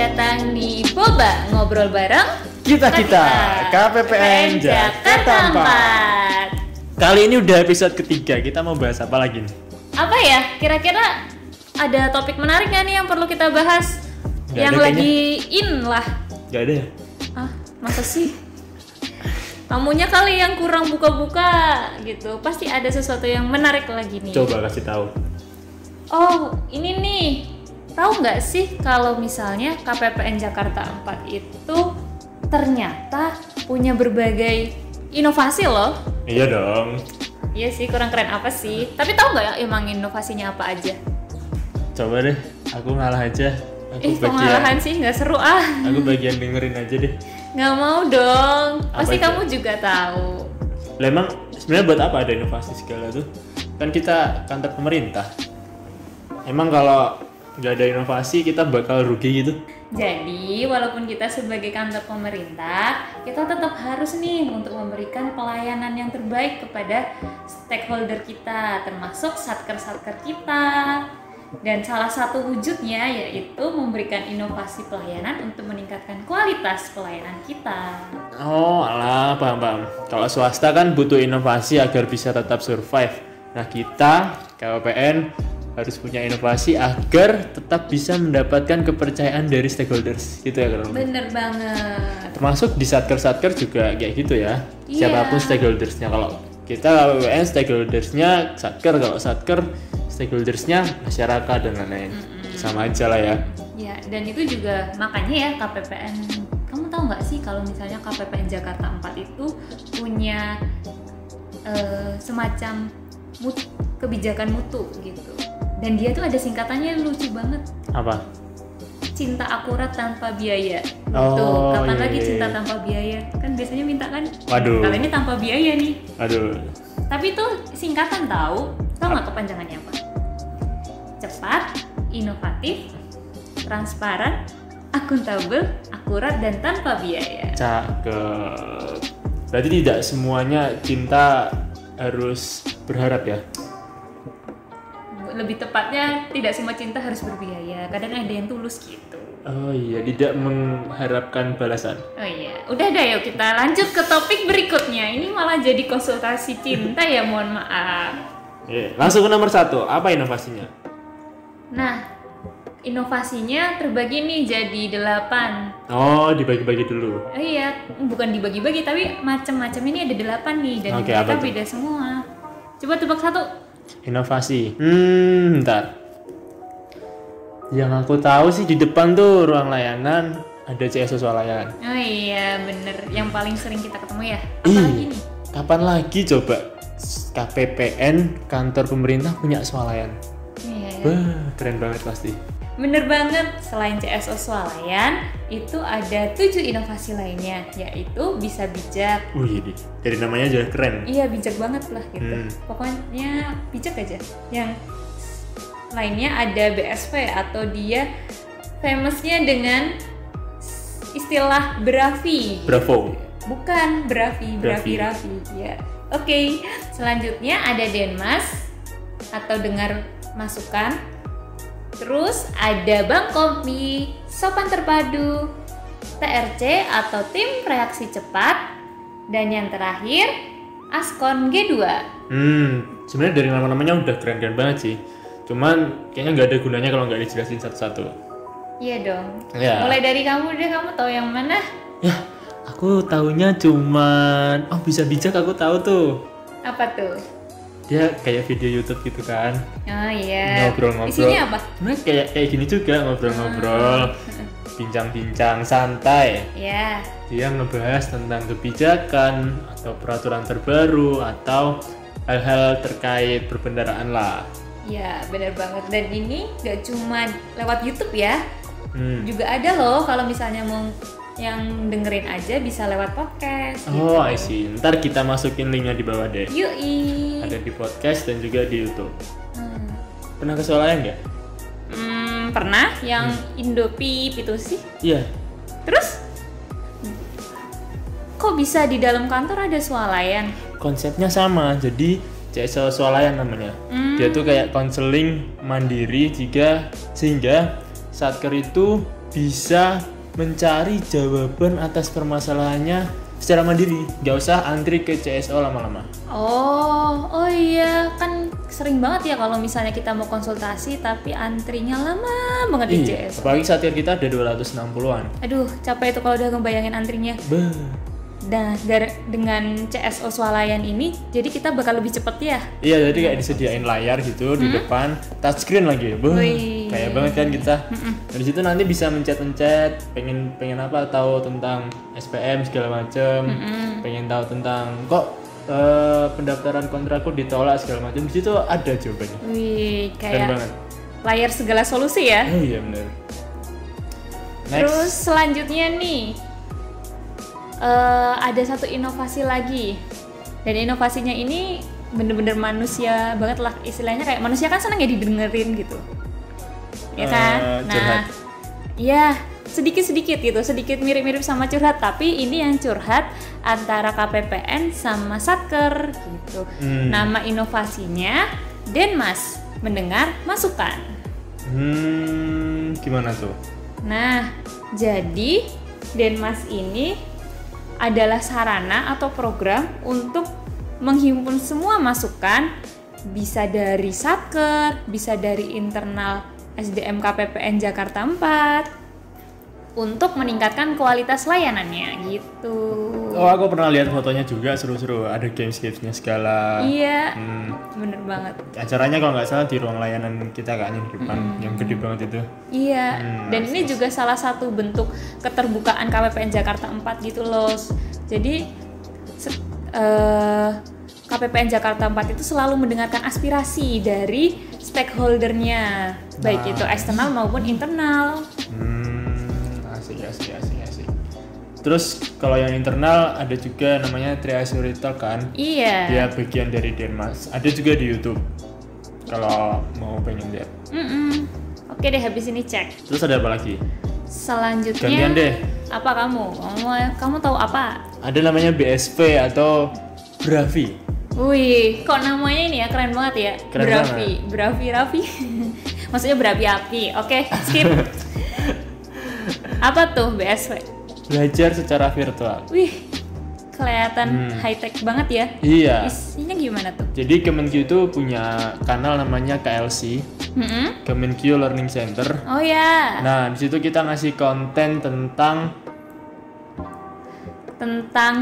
datang di Boba Ngobrol Bareng Kita KPPN Jakarta 4. Kali ini udah episode ketiga, kita mau bahas apa lagi nih? Apa ya? Kira-kira ada topik menarik gak nih yang perlu kita bahas? Gak yang ada lagi in lah. Gak ada ya? Masa sih? Tamunya kali yang kurang buka-buka gitu. Pasti ada sesuatu yang menarik lagi nih. Coba kasih tahu. Oh, ini nih. Tahu nggak sih kalau misalnya KPPN Jakarta 4 itu ternyata punya berbagai inovasi loh. Iya dong. Iya sih, kurang keren apa sih? Tapi tahu nggak ya emang inovasinya apa aja? Coba deh, aku ngalah aja. Pengalahan sih nggak seru ah. Aku bagian dengerin aja deh. Nggak mau dong. Pasti aja? kamu juga tahu. Lah emang sebenarnya buat apa ada inovasi segala tuh? Kan kita kantor pemerintah. Emang kalau nggak ada inovasi kita bakal rugi gitu? Jadi, walaupun kita sebagai kantor pemerintah, kita tetap harus nih untuk memberikan pelayanan yang terbaik kepada stakeholder kita, termasuk satker-satker kita. Dan salah satu wujudnya yaitu memberikan inovasi pelayanan untuk meningkatkan kualitas pelayanan kita. Oh alah, paham. Kalau swasta kan butuh inovasi agar bisa tetap survive. Nah kita, KPPN, harus punya inovasi agar tetap bisa mendapatkan kepercayaan dari stakeholders gitu ya kalau Bener banget. termasuk di satker juga kayak gitu ya. Iya. Siapapun stakeholdersnya, kalau kita KPPN stakeholdersnya satker, kalau satker stakeholdersnya masyarakat dan lain-lain. Sama aja lah ya. Ya, dan itu juga makanya ya KPPN, kamu tahu nggak sih kalau misalnya KPPN Jakarta 4 itu punya semacam kebijakan mutu gitu. Dan dia tuh ada singkatannya lucu banget. Apa? Cinta akurat tanpa biaya. Oh, Tuh, kapan iya, lagi iya. cinta tanpa biaya? Kan biasanya minta kan. Waduh. Kali ini tanpa biaya nih. Aduh. Tapi itu singkatan tahu nggak kepanjangannya apa? Cepat, inovatif, transparan, akuntabel, akurat dan tanpa biaya. Cakep. Berarti tidak semuanya cinta harus berharap ya? Lebih tepatnya tidak semua cinta harus berbiaya. Kadang ada yang tulus gitu. Oh iya, tidak mengharapkan balasan. Oh iya, udah dah yuk kita lanjut ke topik berikutnya. Ini malah jadi konsultasi cinta ya, mohon maaf. Langsung ke nomor 1, apa inovasinya? Nah, inovasinya terbagi nih jadi 8. Oh, dibagi-bagi dulu. Iya, bukan dibagi-bagi tapi macam-macam ini ada 8 nih dan Oke, mereka apa tuh? beda semua. Coba tebak satu. Inovasi. Bentar. Yang aku tahu sih di depan tuh ruang layanan ada CSO swalayan. Oh iya, bener. Yang paling sering kita ketemu ya. Apalagi nih? Kapan lagi coba KPPN kantor pemerintah punya swalayan? Iya, ya. Wah, keren banget pasti. Bener banget, selain CSO swalayan, itu ada 7 inovasi lainnya, yaitu bisa bijak. Wih, dari namanya aja keren. Iya, bijak banget lah gitu. Pokoknya bijak aja. Yang lainnya ada BSV atau dia famousnya dengan istilah Brafi. Bravo. Bukan Brafi. Brafi. Ya. Oke, selanjutnya ada Denmas atau dengar masukan. Terus ada Bank Kompi, Sopan Terpadu, TRC atau Tim Reaksi Cepat, dan yang terakhir Askon G2. Sebenarnya dari nama-namanya udah keren-keren banget sih. Cuman kayaknya nggak ada gunanya kalau nggak dijelasin satu-satu. Iya dong. Ya. Mulai dari kamu deh, kamu tahu yang mana? Ya, aku taunya cuman bisa bijak, aku tahu tuh. Apa tuh? Dia kayak video YouTube gitu kan. Oh iya. Ngobrol-ngobrol. Isinya apa? Sebenarnya kayak gini juga, ngobrol-ngobrol, bincang-bincang santai. Ya. Dia ngebahas tentang kebijakan atau peraturan terbaru atau hal-hal terkait perbendaraan lah. Ya, benar banget. Dan ini gak cuma lewat YouTube ya. Juga ada loh kalau misalnya mau yang dengerin aja bisa lewat podcast. Oh, I see. Ntar kita masukin linknya di bawah deh. Yui. Ada di podcast dan juga di YouTube. Pernah ke swalayan nggak? Pernah yang Indopip itu sih. Iya. Terus kok bisa di dalam kantor ada swalayan? Konsepnya sama. Jadi CSO swalayan namanya. Dia tuh kayak konseling mandiri sehingga satker itu bisa mencari jawaban atas permasalahannya secara mandiri, nggak usah antri ke CSO lama-lama. Oh iya, kan sering banget ya kalau misalnya kita mau konsultasi tapi antrinya lama banget di Iya, CSO. apalagi satker kita ada 260-an. Aduh, capek itu kalau udah ngebayangin antrinya. Nah, dengan CSO swalayan ini, jadi kita bakal lebih cepet ya. Iya, jadi kayak disediain layar gitu di depan, touchscreen lagi. Wih. Kayak banget kan kita. Dari situ nanti bisa mencet-mencet, pengen apa, tahu tentang SPM segala macem, pengen tahu tentang kok pendaftaran kontrakku ditolak segala macam. Di situ ada jawabannya. Wih, Keren kayak banget. layar segala solusi ya. Oh iya benar. Terus selanjutnya nih, ada satu inovasi lagi, dan inovasinya ini bener-bener manusia banget lah, istilahnya kayak manusia kan seneng ya didengerin gitu, ya kan? Curhat. Ya sedikit-sedikit gitu, sedikit mirip-mirip sama curhat, tapi ini yang curhat antara KPPN sama Satker gitu. Nama inovasinya Denmas Mendengar Masukan. Gimana tuh? Nah, jadi Denmas ini adalah sarana atau program untuk menghimpun semua masukan, bisa dari Satker, bisa dari internal SDM KPPN Jakarta 4, untuk meningkatkan kualitas layanannya gitu. Oh, aku pernah lihat fotonya juga, seru-seru, ada games-gamesnya segala. Iya, bener banget. Acaranya kalau nggak salah di ruang layanan kita kan yang di depan, yang gede banget itu. Iya, dan ini juga salah satu bentuk keterbukaan KPPN Jakarta 4 gitu loh. Jadi KPPN Jakarta 4 itu selalu mendengarkan aspirasi dari stakeholdernya, baik itu eksternal maupun internal. Asik. Terus kalau yang internal ada juga namanya Treasury Talk kan? Iya. Dia bagian dari Denmas. Ada juga di YouTube. Kalau mau pengen lihat. Oke deh, habis ini cek. Terus ada apa lagi? Selanjutnya. Gantian deh. Apa kamu tahu apa? Ada namanya BSP atau Bravi. Wih, kok namanya ini ya keren banget ya. Keren Bravi Raffi. Maksudnya berapi-api. Oke, skip. Apa tuh BSP? Belajar secara virtual. Wih, kelihatan high tech banget ya. Iya. Isinya gimana tuh? Jadi Kemenkyu itu punya kanal namanya KLC, Kemenkyu Learning Center. Oh ya. Nah, di situ kita ngasih konten tentang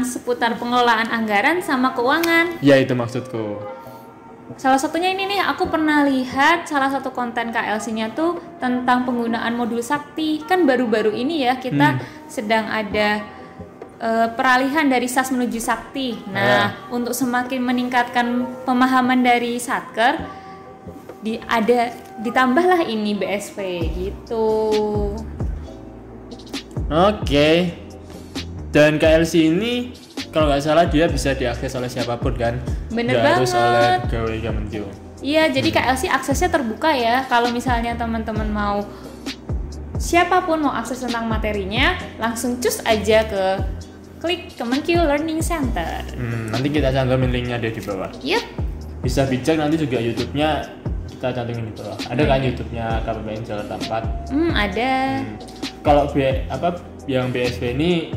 seputar pengelolaan anggaran sama keuangan. ya itu maksudku. Salah satunya ini nih, aku pernah lihat salah satu konten KLC-nya tuh tentang penggunaan modul Sakti. Kan baru-baru ini ya kita sedang ada peralihan dari SAS menuju Sakti. Nah, untuk semakin meningkatkan pemahaman dari Satker, ditambahlah ini BSP gitu. Oke. Dan KLC ini kalau nggak salah dia bisa diakses oleh siapapun kan? Bener nggak harus oleh banget. pegawai Kemenkyu. Iya, jadi KLC aksesnya terbuka ya. Kalau misalnya teman-teman mau, siapapun mau akses tentang materinya, langsung cus aja klik Kemenkyu Learning Center. Nanti kita cantumin linknya deh di bawah. Yup. Bisa bijak nanti juga YouTube-nya kita cantumin di bawah. Ada kan YouTube-nya KPPN Jakarta 4? Ada. Kalau yang BSP ini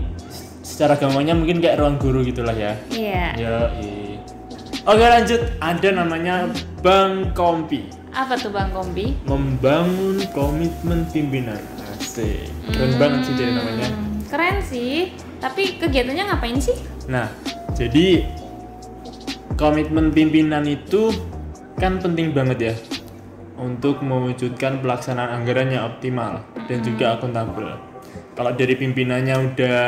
secara gampangnya mungkin kayak ruang guru gitulah ya. Iya. Oke, lanjut. Ada namanya Bank Kompi. Apa tuh Bang Kompi? Membangun komitmen pimpinan. Asik. Keren banget sih jadi namanya. Keren sih. Tapi kegiatannya ngapain sih? Nah, jadi komitmen pimpinan itu kan penting banget ya untuk mewujudkan pelaksanaan anggaran yang optimal dan juga akuntabel. Kalau dari pimpinannya udah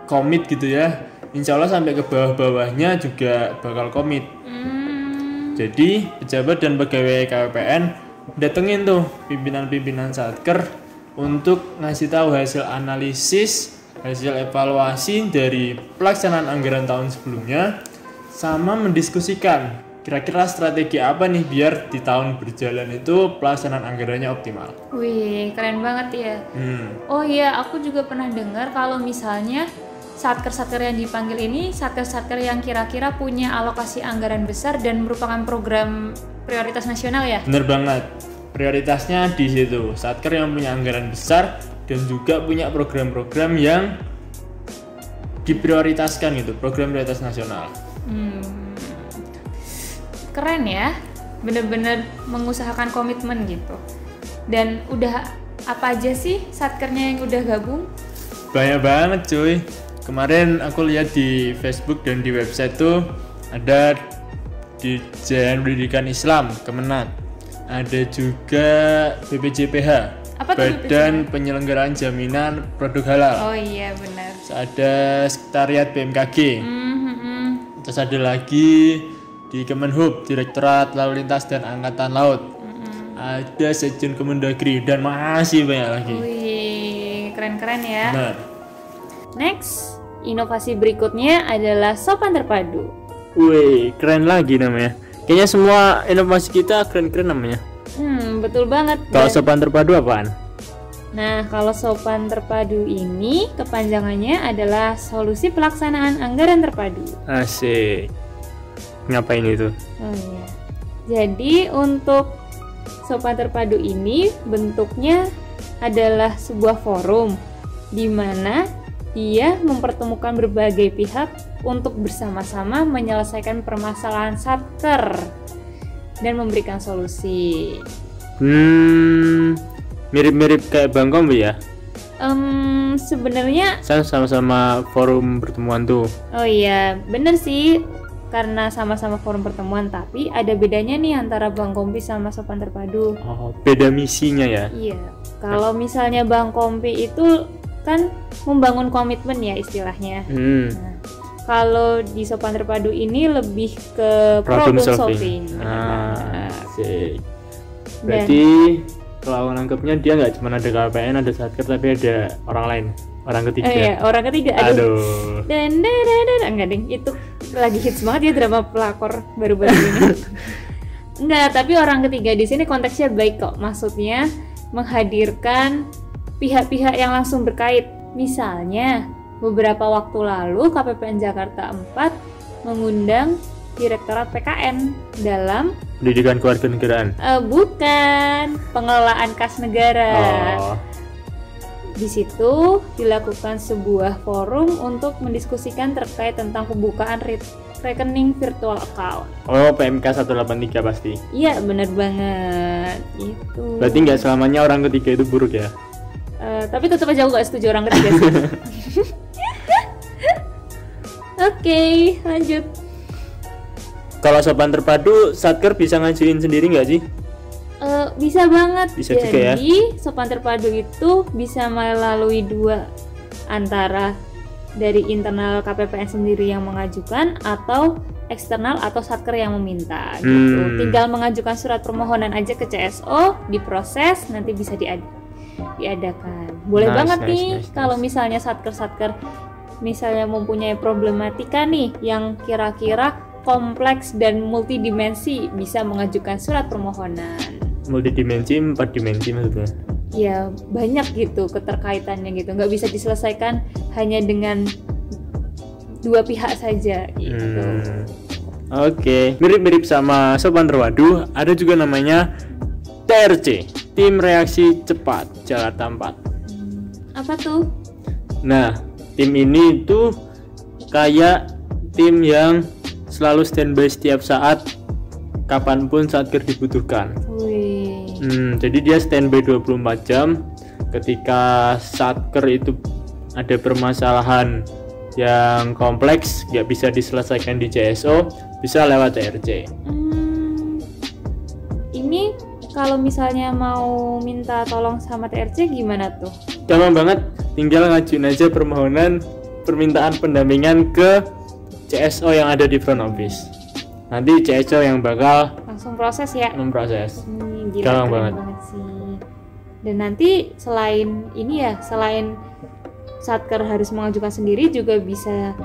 komit gitu ya, insya Allah sampai ke bawah-bawahnya juga bakal komit. Jadi pejabat dan pegawai KPPN datengin tuh pimpinan-pimpinan Satker untuk ngasih tahu hasil analisis, hasil evaluasi dari pelaksanaan anggaran tahun sebelumnya, sama mendiskusikan kira-kira strategi apa nih biar di tahun berjalan itu pelaksanaan anggarannya optimal. Wih, keren banget ya. Oh iya, aku juga pernah dengar kalau misalnya Satker-Satker yang dipanggil ini Satker-Satker yang kira-kira punya alokasi anggaran besar dan merupakan program prioritas nasional ya? Bener banget, prioritasnya di situ. Satker yang punya anggaran besar dan juga punya program-program yang diprioritaskan gitu, program prioritas nasional. Keren ya, bener-bener mengusahakan komitmen gitu. Dan udah apa aja sih satkernya yang udah gabung? Banyak banget cuy. Kemarin aku lihat di Facebook dan di website tuh ada di Jalan Pendidikan Islam Kemenak, ada juga BPJPH, Apa tuh Badan Penyelenggaraan Jaminan Produk Halal. Oh iya benar. Terus ada Sekretariat BMKG. Terus ada lagi di Kemenhub, Direktorat Lalu Lintas dan Angkatan Laut. Ada Sekjen Kemendagri dan masih banyak lagi. Wih, keren-keren ya. Benar. Next, inovasi berikutnya adalah sopan terpadu. Wih, keren lagi namanya. Kayaknya semua inovasi kita keren-keren namanya. Betul banget. Kalau Dan- sopan terpadu apaan? Nah, kalau sopan terpadu ini kepanjangannya adalah solusi pelaksanaan anggaran terpadu. Asik. Ngapain itu? Oh iya. Jadi untuk sopan terpadu ini bentuknya adalah sebuah forum di mana dia mempertemukan berbagai pihak untuk bersama-sama menyelesaikan permasalahan satker dan memberikan solusi. Mirip-mirip kayak Bang Kombi ya? Sebenarnya Saya sama-sama forum pertemuan tuh. oh iya, bener sih karena sama-sama forum pertemuan, tapi ada bedanya nih antara Bang Kompi sama Sopan Terpadu. Oh, beda misinya ya? Iya, kalau misalnya Bang Kompi itu kan membangun komitmen ya istilahnya. Nah, kalau di Sopan Terpadu ini lebih ke problem solving. Bener banget. Asik. Berarti kalau aku nangkepnya dia nggak cuma ada KPN, ada satker, tapi ada orang lain, orang ketiga. Iya, orang ketiga. Aduh. Dan enggak ding, itu lagi hits banget ya drama pelakor baru-baru ini. Enggak, tapi orang ketiga di sini konteksnya baik kok. Maksudnya menghadirkan pihak-pihak yang langsung berkait. Misalnya, beberapa waktu lalu KPPN Jakarta 4 mengundang Direktorat PKN dalam Pendidikan Kewarganegaraan. bukan pengelolaan kas negara. Oh. Di situ dilakukan sebuah forum untuk mendiskusikan terkait tentang pembukaan rekening virtual account. Oh, PMK 183 pasti. Iya, bener banget. Itu. Berarti nggak selamanya orang ketiga itu buruk ya? Tapi tetap aja aku gak setuju orang ketiga sih. Oke, lanjut. Kalau Sopan Terpadu, satker bisa ngajuin sendiri nggak sih? Bisa banget. Bisa juga ya? Jadi Sopan Terpadu itu bisa melalui dua, antara dari internal KPPN sendiri yang mengajukan atau eksternal atau satker yang meminta gitu. Tinggal mengajukan surat permohonan aja ke CSO, diproses, nanti bisa diadakan. Boleh banget nih kalau misalnya satker-satker misalnya mempunyai problematika nih yang kira-kira kompleks dan multidimensi, bisa mengajukan surat permohonan. Multidimensi, 4 dimensi maksudnya? Ya banyak gitu keterkaitannya gitu, nggak bisa diselesaikan hanya dengan dua pihak saja gitu. Oke, mirip-mirip sama Sopan Terpadu, ada juga namanya TRC, Tim Reaksi Cepat Jakarta 4. Apa tuh? Nah, tim ini tuh kayak tim yang selalu standby setiap saat, kapanpun satker dibutuhkan. Wih. Jadi dia standby 24 jam. Ketika satker itu ada permasalahan yang kompleks, nggak bisa diselesaikan di CSO, bisa lewat TRC. Ini kalau misalnya mau minta tolong sama TRC gimana tuh? Gampang banget, tinggal ngajuin aja permohonan permintaan pendampingan ke CSO yang ada di front office. Nanti CSO yang bakal Langsung proses ya? memproses. Gila, Gampang keren banget. sih. Dan nanti selain ini ya, selain satker harus mengajukan sendiri, juga bisa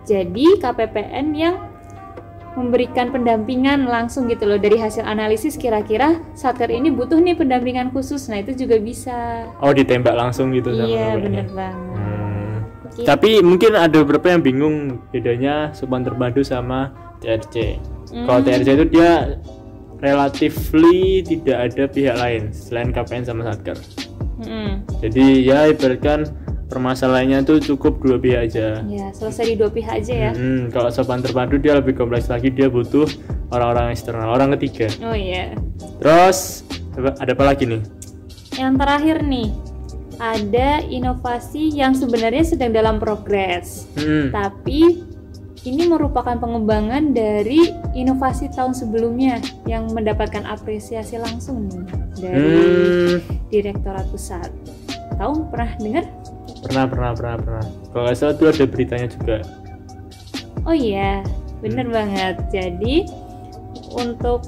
jadi KPPN yang memberikan pendampingan langsung gitu loh, dari hasil analisis kira-kira satker ini butuh nih pendampingan khusus. Nah itu juga bisa. Oh, ditembak langsung gitu sama Iya KPPN. bener banget. Gitu. Tapi mungkin ada beberapa yang bingung bedanya Sopan Terpadu sama TRC. Kalau TRC itu dia relatively tidak ada pihak lain selain KPN sama satker. Jadi ya ibaratkan permasalahannya tuh cukup dua pihak aja. Ya, selesai di dua pihak aja ya. Kalau sopan terpadu dia lebih kompleks lagi, dia butuh orang-orang eksternal, orang ketiga. Oh iya. Terus ada apa lagi nih? Yang terakhir nih, ada inovasi yang sebenarnya sedang dalam progres. Tapi ini merupakan pengembangan dari inovasi tahun sebelumnya yang mendapatkan apresiasi langsung nih dari Direktorat Pusat. Tahu, pernah dengar? Pernah. Kalau nggak salah tuh ada beritanya juga. Oh iya, bener banget. Jadi untuk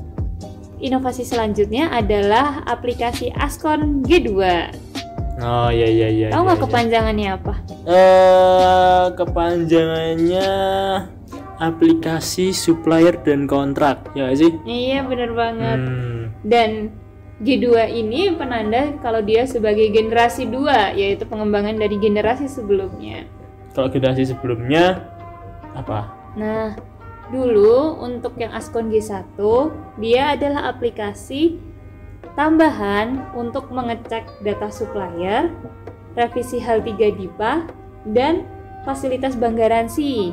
inovasi selanjutnya adalah aplikasi Askon G2. Oh iya. Tahu nggak kepanjangannya apa? Kepanjangannya aplikasi supplier dan kontrak, ya nggak sih? Iya, bener banget. Dan G2 ini penanda kalau dia sebagai generasi 2, yaitu pengembangan dari generasi sebelumnya. Kalau generasi sebelumnya apa? Nah, dulu untuk yang Askon G1, dia adalah aplikasi tambahan untuk mengecek data supplier, revisi hal 3 DIPA, dan fasilitas bank garansi.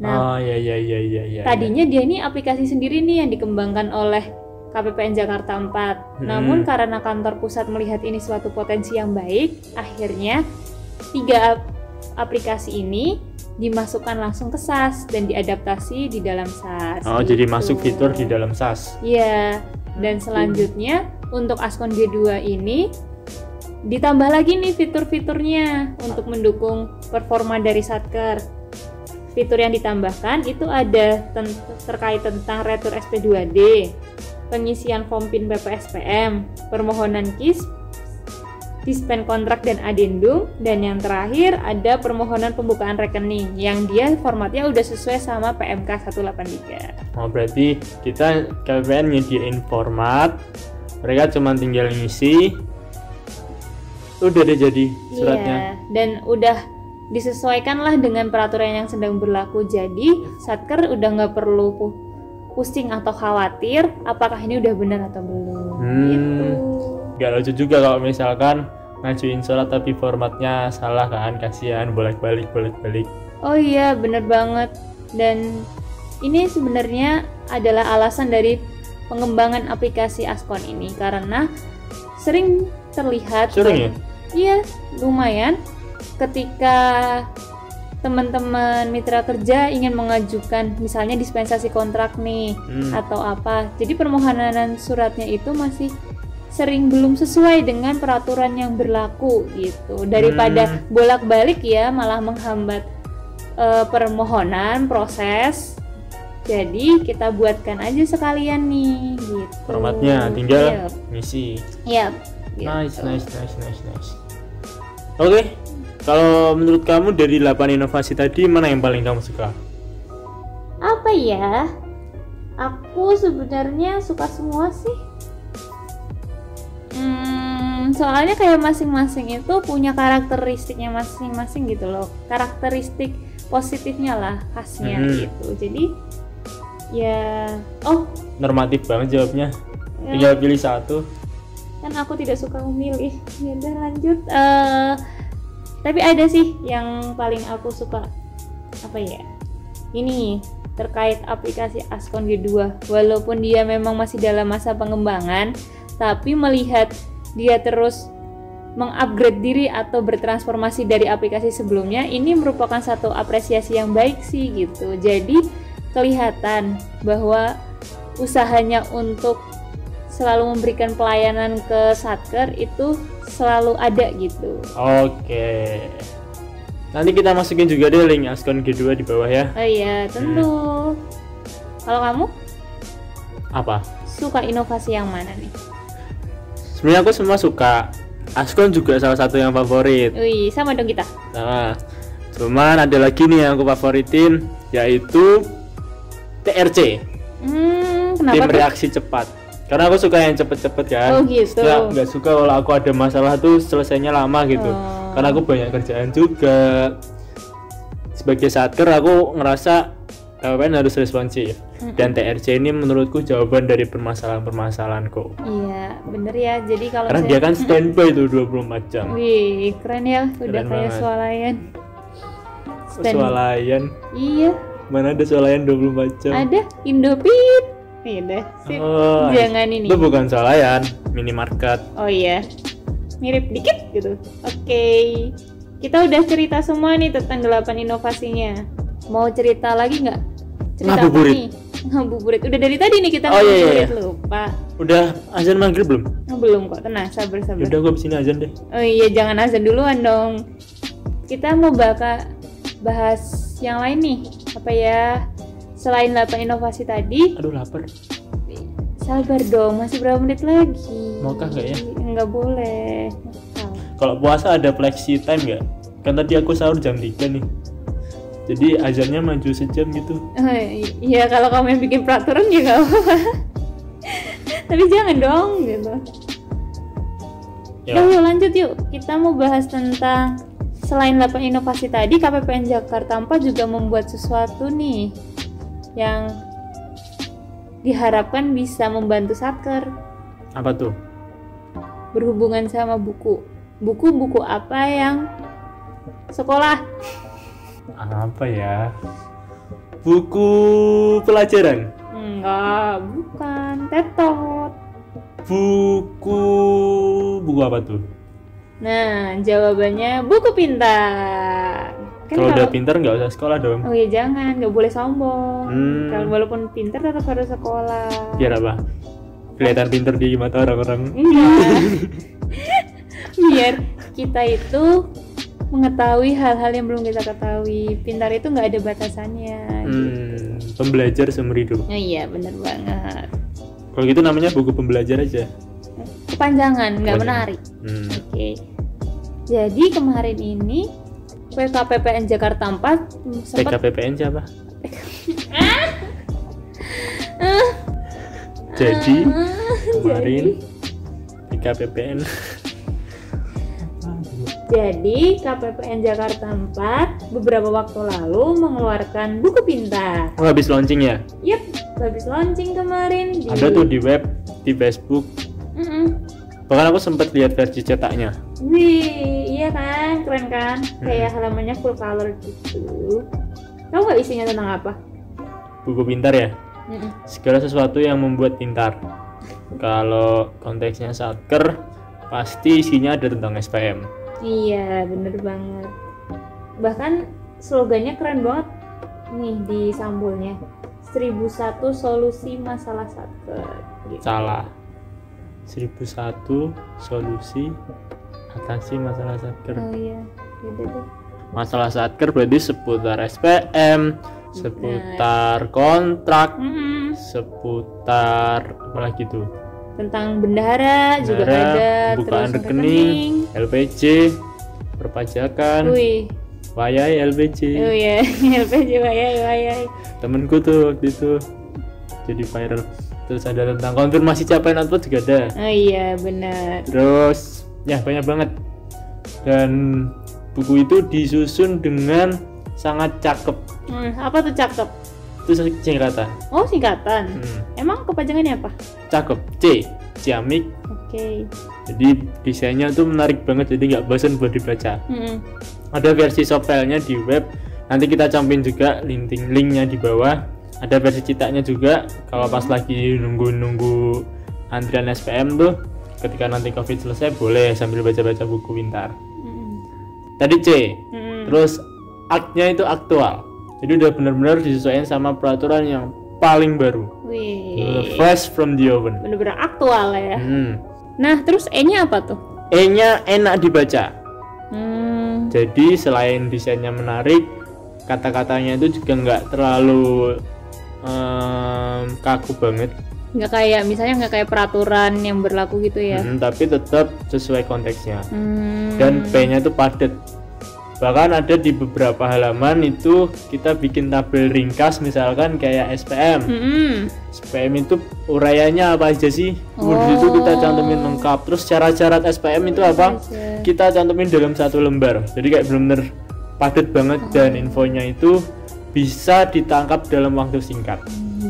Nah, iya. tadinya dia ini aplikasi sendiri nih yang dikembangkan oleh KPPN Jakarta 4. Namun karena kantor pusat melihat ini suatu potensi yang baik, akhirnya 3 aplikasi ini dimasukkan langsung ke SAS dan diadaptasi di dalam SAS. Oh, gitu. Jadi masuk fitur di dalam SAS. Iya. Dan selanjutnya untuk Askon G2 ini ditambah lagi nih fitur-fiturnya untuk mendukung performa dari Satker. Fitur yang ditambahkan itu ada terkait tentang retur SP2D, pengisian form PIN PPSPM, permohonan KIS, dispen kontrak dan adendum, dan yang terakhir ada permohonan pembukaan rekening yang dia formatnya udah sesuai sama PMK 183. Oh, berarti kita KPPN nyediain format, mereka cuma tinggal ngisi, udah deh jadi suratnya. Iya, dan udah disesuaikan lah dengan peraturan yang sedang berlaku, jadi Satker udah nggak perlu pusing atau khawatir apakah ini udah benar atau belum. Gitu. Gak lucu juga kalau misalkan ngajuin surat tapi formatnya salah kan, kasihan bolak-balik. Oh iya, bener banget. Dan ini sebenarnya adalah alasan dari pengembangan aplikasi Askon ini karena sering terlihat. Ya? Iya, lumayan. Ketika teman-teman mitra kerja ingin mengajukan misalnya dispensasi kontrak nih atau apa, jadi permohonan suratnya itu masih sering belum sesuai dengan peraturan yang berlaku gitu. Daripada bolak-balik ya malah menghambat permohonan proses. Jadi kita buatkan aja sekalian nih gitu. Formatnya tinggal ngisi. Iya. Nice. Oke. Kalau menurut kamu dari 8 inovasi tadi mana yang paling kamu suka? Apa ya? Aku sebenarnya suka semua sih. Soalnya kayak masing-masing itu punya karakteristiknya masing-masing gitu loh. Karakteristik positifnya lah, khasnya gitu. Jadi ya, normatif banget jawabnya. Tinggal pilih satu. Kan aku tidak suka memilih. Ya udah lanjut. Tapi ada sih yang paling aku suka. Apa ya? Ini terkait aplikasi Askon G2. Walaupun dia memang masih dalam masa pengembangan, tapi melihat dia terus mengupgrade diri atau bertransformasi dari aplikasi sebelumnya, ini merupakan satu apresiasi yang baik sih gitu. Jadi kelihatan bahwa usahanya untuk selalu memberikan pelayanan ke Satker itu selalu ada gitu. Oke. Nanti kita masukin juga deh link Askon G2 di bawah ya. Oh iya, tentu. Kalau kamu? Apa? Suka inovasi yang mana nih? Sebenarnya aku semua suka. Askon juga salah satu yang favorit. Wih, sama dong kita. Nah, cuman ada lagi nih yang aku favoritin, yaitu TRC. Kenapa Tim tuh? reaksi cepat. Karena aku suka yang cepet-cepet kan. Oh gitu. Nggak suka kalau aku ada masalah tuh selesainya lama gitu. Karena aku banyak kerjaan juga. Sebagai Satker aku ngerasa KPPN harus responsif. Dan TRC ini menurutku jawaban dari permasalahan-permasalahanku. Iya, bener ya. Jadi kalau Karena dia kan standby tuh 24 jam. Wih, keren ya. Udah Keren kayak banget. swalayan. Swalayan. Iya, Mana ada swalayan 24 jam? ada Indomie. Iya deh. Sip. Oh, Jangan ini. itu bukan swalayan, minimarket. Oh iya, mirip dikit gitu. Oke, kita udah cerita semua nih tentang 8 inovasinya. Mau cerita lagi nggak? Cerita apa Ngabuburit. nih? Ngabuburit. Udah dari tadi nih kita Oh, iya, ngabuburit, iya. lupa. Udah azan maghrib belum? Oh, belum kok, tenang, sabar. Yaudah gua abis ini azan deh. Oh iya, jangan azan duluan dong. Kita mau bahas yang lain nih. Apa ya? Selain 8 inovasi tadi, Aduh lapar. sabar dong, masih berapa menit lagi? Maukah nggak ya? Nggak boleh. Nakal. Kalau puasa ada flexi time nggak? Kan tadi aku sahur jam 3 nih. Jadi azannya maju sejam gitu. Oh, iya kalau kamu yang bikin peraturan ya nggak apa-apa. Tapi jangan dong gitu. Ya. Yuk lanjut yuk. Kita mau bahas tentang selain 8 inovasi tadi, KPPN Jakarta 4 juga membuat sesuatu nih yang diharapkan bisa membantu Satker Apa tuh? berhubungan sama buku. Buku-buku apa yang sekolah? Apa ya? Buku pelajaran. Enggak, bukan. Tetot. Buku apa tuh? Nah, jawabannya buku pintar. Kan Kalau udah pintar nggak usah sekolah dong. Oh ya jangan, nggak boleh sombong. Kalau Hmm. walaupun pintar tetap harus sekolah. Biar apa? Kelihatan pintar di mata orang-orang. Iya. Biar kita itu mengetahui hal-hal yang belum kita ketahui. Pintar itu nggak ada batasannya. Pembelajar seumur hidup. Oh iya, bener banget. Kalau gitu namanya buku pembelajar aja. Kepanjangan, nggak Kepanjangan. menarik. Hmm. Oke. Jadi kemarin ini PKPPN Jakarta 4 sempat PKPPN siapa? Jadi kemarin PKPPN. Jadi KPPN Jakarta 4 beberapa waktu lalu mengeluarkan buku pintar. Oh, habis launching ya? Yep, habis launching kemarin di... Ada tuh di web, di Facebook. Mm-mm. Bahkan aku sempat lihat versi cetaknya. Wih, iya kan, keren kan? Kayak halamannya full color gitu. Tahu nggak isinya tentang apa? Buku pintar ya? Mm-mm. Segala sesuatu yang membuat pintar. Kalau konteksnya Satker, pasti isinya ada tentang SPM. Iya, bener banget. Bahkan slogannya keren banget nih di sampulnya. 1001 solusi masalah Satker. Gitu. Salah. 1001 solusi atasi masalah Satker. Oh iya, gitu tuh. Masalah Satker berarti seputar SPM, seputar kontrak, Mm-mm. seputar apalagi tuh? Tentang bendahara juga ada, pembukaan terus rekening, LPJ, perpajakan, Wih, wayai LPJ. oh ya, LPJ wayai. Temenku tuh waktu itu jadi viral. Terus ada tentang konfirmasi capaian output juga ada. Oh iya, benar. Terus ya banyak banget. Dan buku itu disusun dengan sangat cakep. Apa tuh cakep? Itu singkatan. Oh, singkatan. Emang kepanjangannya apa? Cakep. C. Ciamik. Oke. Jadi desainnya tuh menarik banget, jadi nggak bosan buat dibaca. Mm-mm. Ada versi soft filenya di web. Nanti kita cantumin juga linknya di bawah. Ada versi cetaknya juga. Kalau pas lagi nunggu antrian SPM tuh, ketika nanti COVID selesai boleh sambil baca-baca buku pintar. Mm-mm. Tadi C. Mm-mm. Terus aktnya itu aktual. Jadi udah benar-benar disesuaikan sama peraturan yang paling baru. Wih, Fresh from the oven. bener-bener aktual ya. Hmm. Nah, terus E-nya apa tuh? E-nya enak dibaca. Hmm, Jadi selain desainnya menarik, kata-katanya itu juga nggak terlalu kaku banget. nggak kayak peraturan yang berlaku gitu ya. Tapi tetap sesuai konteksnya. Hmm, Dan P-nya itu padat. Bahkan ada di beberapa halaman itu kita bikin tabel ringkas, misalkan kayak SPM. mm-mm. SPM itu uraiannya apa aja sih? Kemudian itu kita cantumin lengkap. Terus syarat-syarat SPM itu apa? Aja. Kita cantumin dalam satu lembar. Jadi kayak bener-bener padat banget dan infonya itu bisa ditangkap dalam waktu singkat.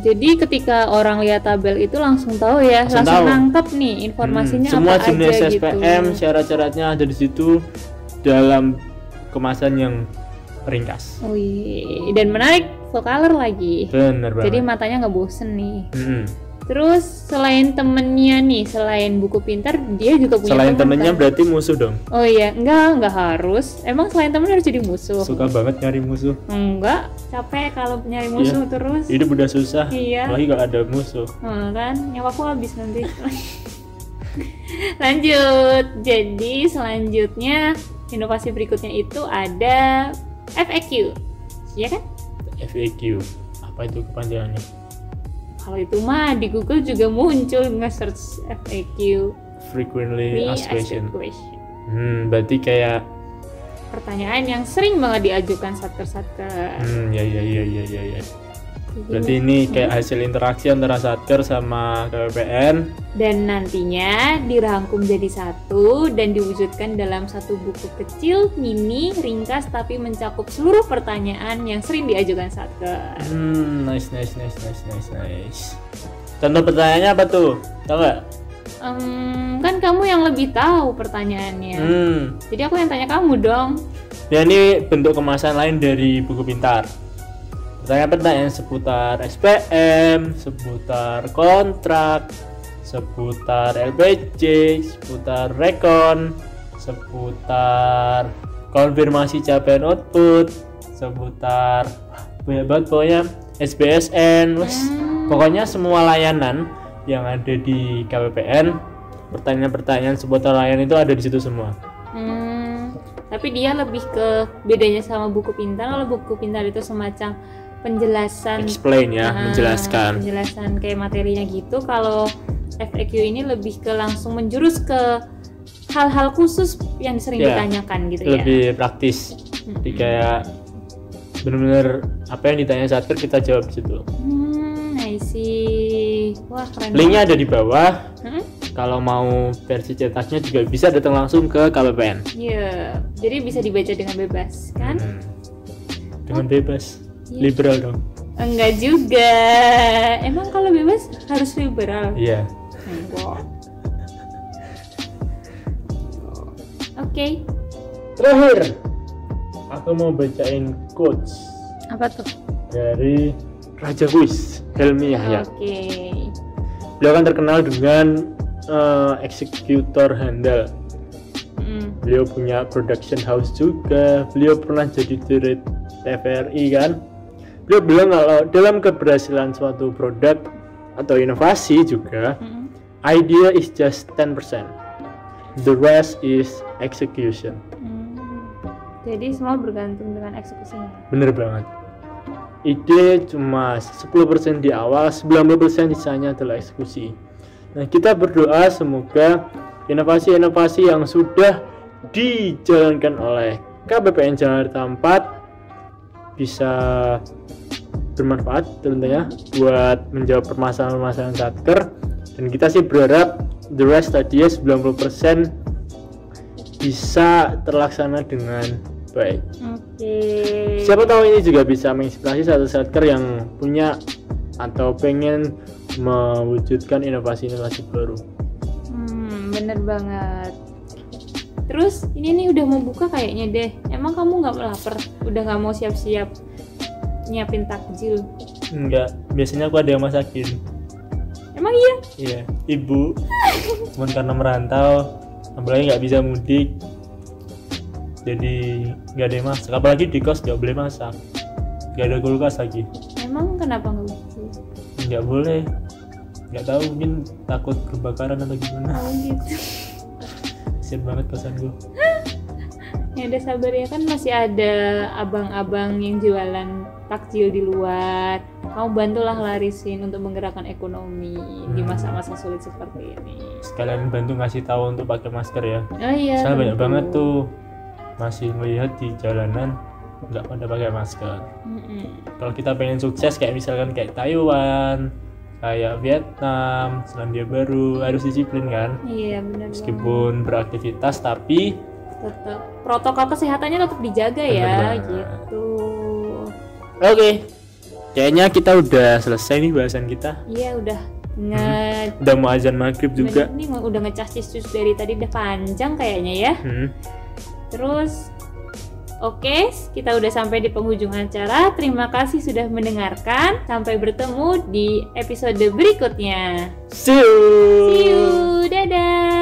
Jadi ketika orang lihat tabel itu langsung tahu ya, Langsung langsung tahu. nangkep nih informasinya Semua apa jenis aja SPM, gitu. syarat-syaratnya ada di situ dalam kemasan yang ringkas. Wih, dan menarik, full color lagi. Bener banget. Jadi matanya nggak bosen nih. Mm-mm. Terus selain temennya nih, selain buku pintar, dia juga punya Selain teman, temennya kan? berarti musuh dong. Oh iya, enggak harus. Emang selain temen harus jadi musuh? Suka banget nyari musuh. Enggak, capek kalau nyari musuh terus. Hidup udah susah. Iya. Apalagi kalau ada musuh. Kan, nyawaku habis nanti. Lanjut. Jadi selanjutnya inovasi berikutnya itu ada FAQ. Iya kan? FAQ. Apa itu kepanjangannya? Kalau itu mah di Google juga muncul nge-search FAQ. Frequently asked question. question. Berarti kayak Pertanyaan yang sering banget diajukan satker-satker. ya. Berarti ini kayak hasil interaksi antara Satker sama KPPN. Dan nantinya dirangkum jadi satu dan diwujudkan dalam satu buku kecil, mini, ringkas tapi mencakup seluruh pertanyaan yang sering diajukan Satker. Nice. Contoh pertanyaannya apa tuh? Tahu nggak? Kan kamu yang lebih tahu pertanyaannya. Jadi aku yang tanya kamu dong. Ya ini bentuk kemasan lain dari buku pintar. Pertanyaan-pertanyaan seputar SPM, seputar kontrak, seputar LPJ, seputar rekon, seputar konfirmasi capaian output, seputar banyak banget pokoknya SBSN, pokoknya semua layanan yang ada di KPPN, pertanyaan-pertanyaan seputar layanan itu ada di situ semua. Tapi dia lebih ke bedanya sama buku pintar. Kalau buku pintar itu semacam penjelasan, explain ya, menjelaskan kayak materinya gitu. Kalau FAQ ini lebih ke langsung menjurus ke hal-hal khusus yang sering ditanyakan gitu lebih praktis. Jadi kayak bener-bener apa yang ditanya Satker kita jawab di situ. I see. Wah, keren. Linknya ada di bawah. Kalau mau versi cetaknya juga bisa datang langsung ke KPPN. Iya, jadi bisa dibaca dengan bebas kan? Dengan bebas. Liberal dong. Enggak juga. Emang kalau bebas harus liberal? Iya. Enggak. Oke. Terakhir, aku mau bacain quotes. Apa tuh? Dari Raja Kuis, Helmi Yahya. Oke. Beliau kan terkenal dengan eksekutor handal. Beliau punya production house juga. Beliau pernah jadi dirut TVRI kan. Beliau bilang kalau dalam keberhasilan suatu produk atau inovasi juga, idea is just 10%. The rest is execution. Jadi semua bergantung dengan eksekusinya. Bener banget. Ide cuma 10% di awal, 90% sisanya adalah eksekusi. Nah, kita berdoa semoga inovasi-inovasi yang sudah dijalankan oleh KPPN Jakarta 4 bisa bermanfaat tentunya buat menjawab permasalahan-permasalahan Satker. Dan kita sih berharap the rest tadi 90% bisa terlaksana dengan baik. Siapa tahu ini juga bisa menginspirasi satu Satker yang punya atau pengen mewujudkan inovasi-inovasi baru. Bener banget. Terus ini nih udah mau buka kayaknya deh. Emang kamu nggak lapar? Udah nggak mau siap-siap nyiapin takjil? Enggak, biasanya aku ada yang masakin. Emang iya? Iya, ibu. Cuman karena merantau, apalagi nggak bisa mudik, jadi nggak ada yang masak. Apalagi di kos nggak boleh masak, nggak ada kulkas lagi. Emang kenapa nggak boleh? Nggak boleh, nggak tahu, mungkin takut kebakaran atau gimana. Oh gitu. Kasian banget kosan gue. Ya udah sabar ya, kan masih ada abang-abang yang jualan takjil di luar. Kamu bantulah larisin untuk menggerakkan ekonomi di masa-masa sulit seperti ini. Sekalian bantu ngasih tahu untuk pakai masker ya. Oh iya. Saya banyak banget tuh masih melihat di jalanan nggak pada pakai masker. Kalau kita pengen sukses kayak misalkan kayak Taiwan, kayak Vietnam, Selandia Baru, harus disiplin kan. Iya benar. Meskipun beraktivitas tapi tetap protokol kesehatannya tetap dijaga ya, gitu. Oke. Kayaknya kita udah selesai nih bahasan kita. Iya udah Udah mau azan maghrib juga. Ini udah ngecas cis dari tadi udah panjang kayaknya ya. Terus oke, kita udah sampai di penghujung acara. Terima kasih sudah mendengarkan. Sampai bertemu di episode berikutnya. See you. See you. Dadah.